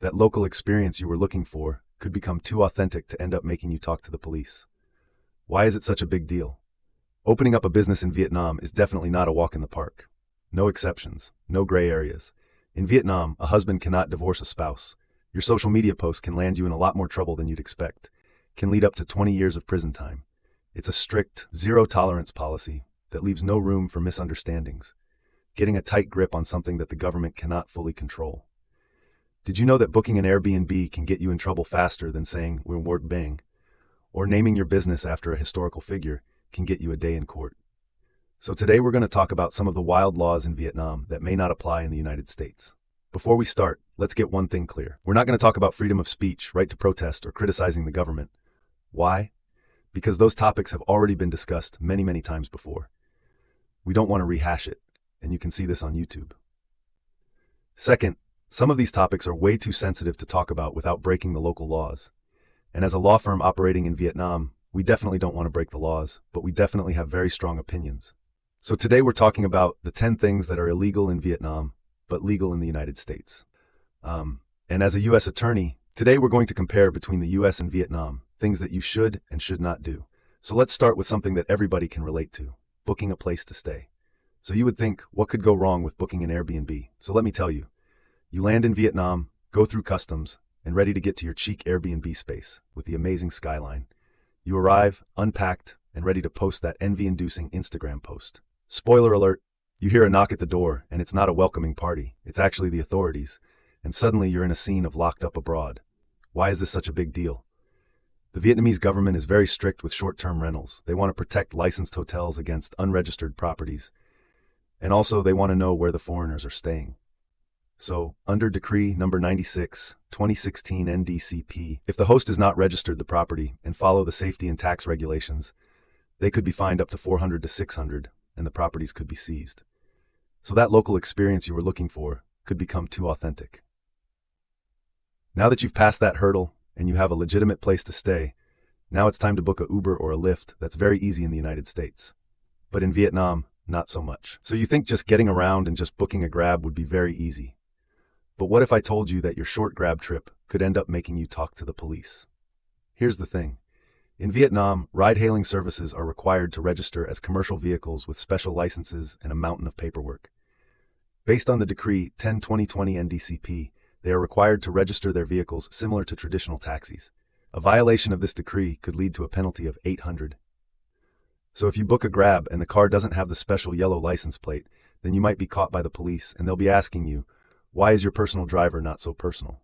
That local experience you were looking for could become too authentic to end up making you talk to the police. Why is it such a big deal? Opening up a business in Vietnam is definitely not a walk in the park. No exceptions, no gray areas. In Vietnam, a husband cannot divorce a spouse. Your social media post can land you in a lot more trouble than you'd expect. Can lead up to 20 years of prison time. It's a strict, zero-tolerance policy that leaves no room for misunderstandings, getting a tight grip on something that the government cannot fully control. Did you know that booking an Airbnb can get you in trouble faster than saying "we're Ward Bang"? Or naming your business after a historical figure can get you a day in court. So today we're going to talk about some of the wild laws in Vietnam that may not apply in the United States. Before we start, let's get one thing clear. We're not going to talk about freedom of speech, right to protest, or criticizing the government. Why? Because those topics have already been discussed many times before. We don't want to rehash it, and you can see this on YouTube. Second, some of these topics are way too sensitive to talk about without breaking the local laws. And as a law firm operating in Vietnam, we definitely don't want to break the laws, but we definitely have very strong opinions. So today we're talking about the 10 things that are illegal in Vietnam, but legal in the United States. And as a U.S. attorney, today we're going to compare between the U.S. and Vietnam, things that you should and should not do. So let's start with something that everybody can relate to, booking a place to stay. So you would think, what could go wrong with booking an Airbnb? So let me tell you. You land in Vietnam, go through customs, and ready to get to your chic Airbnb space with the amazing skyline. You arrive, unpacked, and ready to post that envy-inducing Instagram post. Spoiler alert, you hear a knock at the door, and it's not a welcoming party. It's actually the authorities. And suddenly you're in a scene of locked up abroad. Why is this such a big deal? The Vietnamese government is very strict with short-term rentals. They want to protect licensed hotels against unregistered properties. And also they want to know where the foreigners are staying. So, under Decree number 96, 2016 NDCP, if the host has not registered the property and follow the safety and tax regulations, they could be fined up to 400 to 600, and the properties could be seized. So that local experience you were looking for could become too authentic. Now that you've passed that hurdle and you have a legitimate place to stay, now it's time to book a Uber or a Lyft. That's very easy in the United States. But in Vietnam, not so much. So you think just getting around and just booking a Grab would be very easy. But what if I told you that your short Grab trip could end up making you talk to the police? Here's the thing. In Vietnam, ride-hailing services are required to register as commercial vehicles with special licenses and a mountain of paperwork. Based on the Decree 10/2020 NDCP, they are required to register their vehicles similar to traditional taxis. A violation of this decree could lead to a penalty of 800. So if you book a Grab and the car doesn't have the special yellow license plate, then you might be caught by the police and they'll be asking you, why is your personal driver not so personal?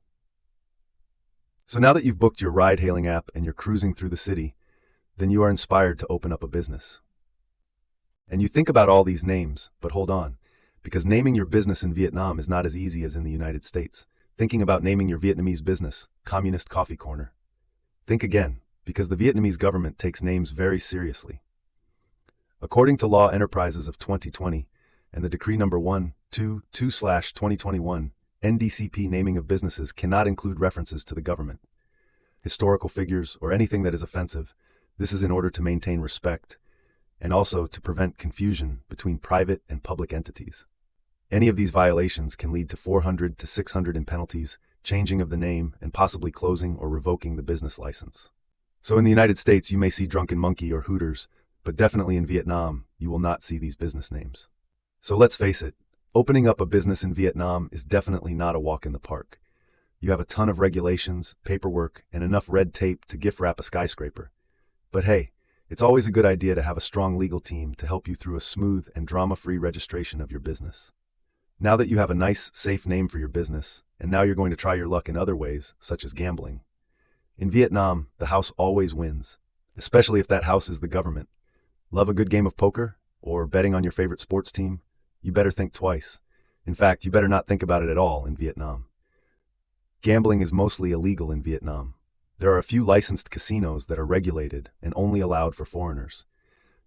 So now that you've booked your ride-hailing app and you're cruising through the city, then you are inspired to open up a business. And you think about all these names, but hold on, because naming your business in Vietnam is not as easy as in the United States. Thinking about naming your Vietnamese business, Communist Coffee Corner. Think again, because the Vietnamese government takes names very seriously. According to Law Enterprises of 2020, and the Decree number 122/2021, NDCP naming of businesses cannot include references to the government, historical figures, or anything that is offensive. This is in order to maintain respect, and also to prevent confusion between private and public entities. Any of these violations can lead to 400 to 600 in penalties, changing of the name, and possibly closing or revoking the business license. So in the United States, you may see Drunken Monkey or Hooters, but definitely in Vietnam, you will not see these business names. So let's face it, opening up a business in Vietnam is definitely not a walk in the park. You have a ton of regulations, paperwork, and enough red tape to gift wrap a skyscraper. But hey, it's always a good idea to have a strong legal team to help you through a smooth and drama-free registration of your business. Now that you have a nice, safe name for your business, and now you're going to try your luck in other ways, such as gambling. In Vietnam, the house always wins, especially if that house is the government. Love a good game of poker? Or betting on your favorite sports team? You better think twice. In fact, you better not think about it at all in Vietnam. Gambling is mostly illegal in Vietnam. There are a few licensed casinos that are regulated and only allowed for foreigners.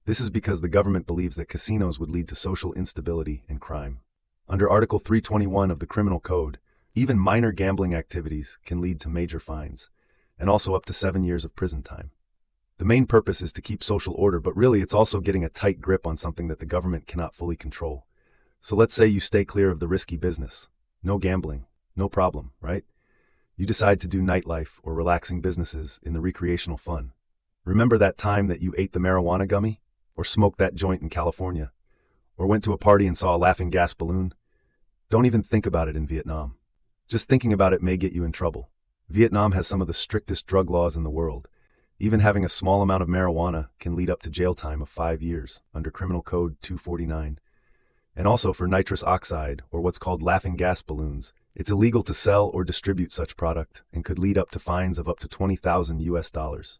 This is because the government believes that casinos would lead to social instability and crime. Under Article 321 of the Criminal Code, even minor gambling activities can lead to major fines, and also up to 7 years of prison time. The main purpose is to keep social order, but really it's also getting a tight grip on something that the government cannot fully control. So let's say you stay clear of the risky business. No gambling, no problem, right? You decide to do nightlife or relaxing businesses in the recreational fun. Remember that time that you ate the marijuana gummy? Or smoked that joint in California? Or went to a party and saw a laughing gas balloon? Don't even think about it in Vietnam. Just thinking about it may get you in trouble. Vietnam has some of the strictest drug laws in the world. Even having a small amount of marijuana can lead up to jail time of 5 years under Criminal Code 249. And also for nitrous oxide, or what's called laughing gas balloons, it's illegal to sell or distribute such product and could lead up to fines of up to $20,000.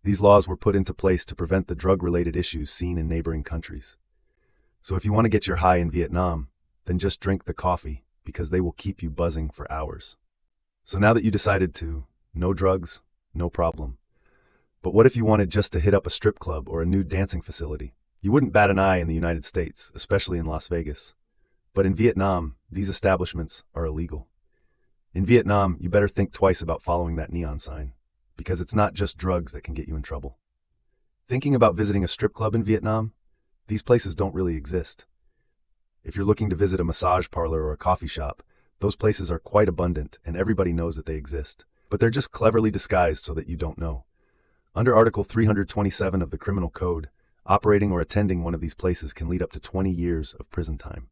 These laws were put into place to prevent the drug-related issues seen in neighboring countries. So if you want to get your high in Vietnam, then just drink the coffee, because they will keep you buzzing for hours. So now that you decided to, no drugs, no problem. But what if you wanted just to hit up a strip club or a nude dancing facility? You wouldn't bat an eye in the United States, especially in Las Vegas. But in Vietnam, these establishments are illegal. In Vietnam, you better think twice about following that neon sign, because it's not just drugs that can get you in trouble. Thinking about visiting a strip club in Vietnam? These places don't really exist. If you're looking to visit a massage parlor or a coffee shop, those places are quite abundant and everybody knows that they exist. But they're just cleverly disguised so that you don't know. Under Article 327 of the Criminal Code, operating or attending one of these places can lead up to 20 years of prison time.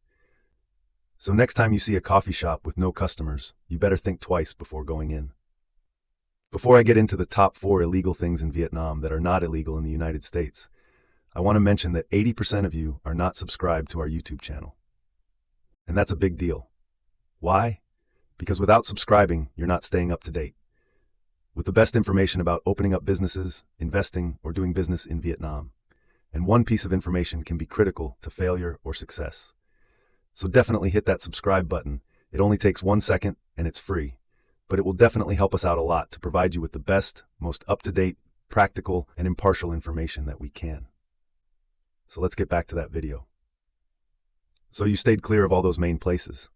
So next time you see a coffee shop with no customers, you better think twice before going in. Before I get into the top 4 illegal things in Vietnam that are not illegal in the United States, I want to mention that 80% of you are not subscribed to our YouTube channel. And that's a big deal. Why? Because without subscribing, you're not staying up to date with the best information about opening up businesses, investing, or doing business in Vietnam. And one piece of information can be critical to failure or success. So definitely hit that subscribe button. It only takes 1 second and it's free. But it will definitely help us out a lot to provide you with the best, most up-to-date, practical, and impartial information that we can. So let's get back to that video. So you stayed clear of all those main places.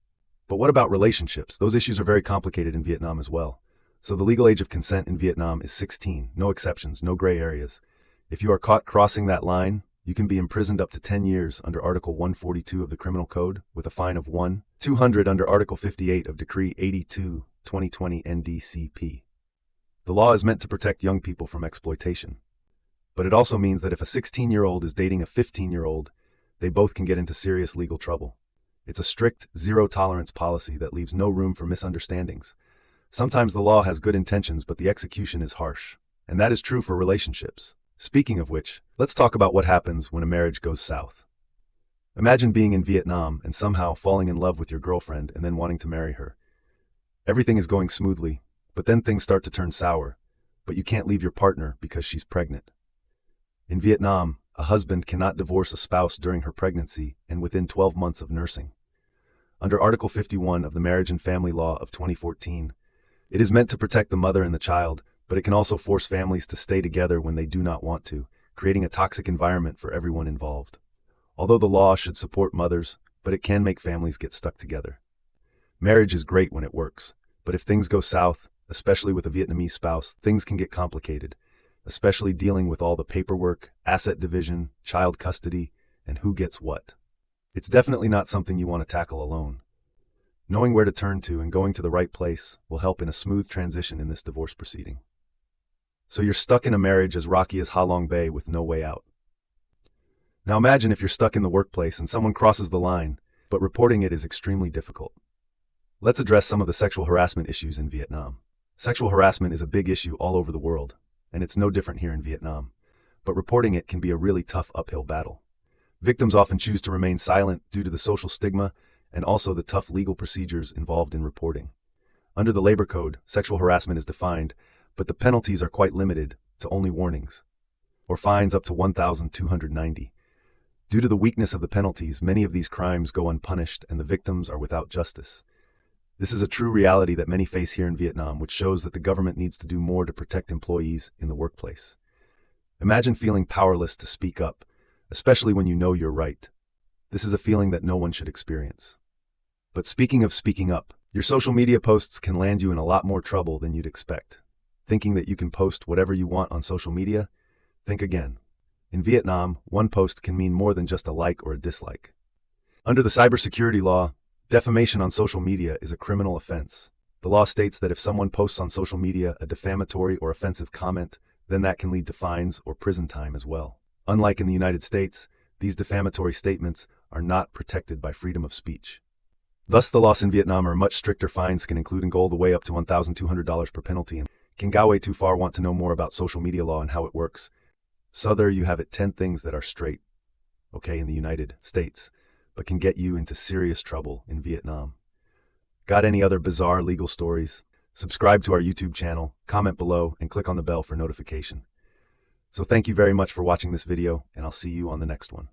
But what about relationships? Those issues are very complicated in Vietnam as well. So the legal age of consent in Vietnam is 16, no exceptions, no gray areas. If you are caught crossing that line, you can be imprisoned up to 10 years under Article 142 of the Criminal Code, with a fine of $1,200 under Article 58 of Decree 82, 2020 NDCP. The law is meant to protect young people from exploitation. But it also means that if a 16-year-old is dating a 15-year-old, they both can get into serious legal trouble. It's a strict, zero-tolerance policy that leaves no room for misunderstandings. Sometimes the law has good intentions, but the execution is harsh. And that is true for relationships. Speaking of which, let's talk about what happens when a marriage goes south. Imagine being in Vietnam and somehow falling in love with your girlfriend and then wanting to marry her. Everything is going smoothly, but then things start to turn sour, but you can't leave your partner because she's pregnant. In Vietnam, a husband cannot divorce a spouse during her pregnancy and within 12 months of nursing. Under Article 51 of the Marriage and Family Law of 2014, it is meant to protect the mother and the child, but it can also force families to stay together when they do not want to, creating a toxic environment for everyone involved. Although the law should support mothers, but it can make families get stuck together. Marriage is great when it works, but if things go south, especially with a Vietnamese spouse, things can get complicated, especially dealing with all the paperwork, asset division, child custody, and who gets what. It's definitely not something you want to tackle alone. Knowing where to turn to and going to the right place will help in a smooth transition in this divorce proceeding. So you're stuck in a marriage as rocky as Ha Long Bay with no way out. Now imagine if you're stuck in the workplace and someone crosses the line, but reporting it is extremely difficult. Let's address some of the sexual harassment issues in Vietnam. Sexual harassment is a big issue all over the world, and it's no different here in Vietnam. But reporting it can be a really tough uphill battle. Victims often choose to remain silent due to the social stigma and also the tough legal procedures involved in reporting. Under the Labor Code, sexual harassment is defined, but the penalties are quite limited to only warnings, or fines up to $1,290. Due to the weakness of the penalties, many of these crimes go unpunished and the victims are without justice. This is a true reality that many face here in Vietnam, which shows that the government needs to do more to protect employees in the workplace. Imagine feeling powerless to speak up, especially when you know you're right. This is a feeling that no one should experience. But speaking of speaking up, your social media posts can land you in a lot more trouble than you'd expect. Thinking that you can post whatever you want on social media? Think again. In Vietnam, one post can mean more than just a like or a dislike. Under the cybersecurity law, defamation on social media is a criminal offense. The law states that if someone posts on social media a defamatory or offensive comment, then that can lead to fines or prison time as well. Unlike in the United States, these defamatory statements are not protected by freedom of speech. Thus, the laws in Vietnam are much stricter. Fines can include and go all the way up to $1,200 per penalty. And can go way too far. Want to know more about social media law and how it works? So there you have it, 10 things that are straight, okay, in the United States, but can get you into serious trouble in Vietnam. Got any other bizarre legal stories? Subscribe to our YouTube channel, comment below, and click on the bell for notification. So thank you very much for watching this video, and I'll see you on the next one.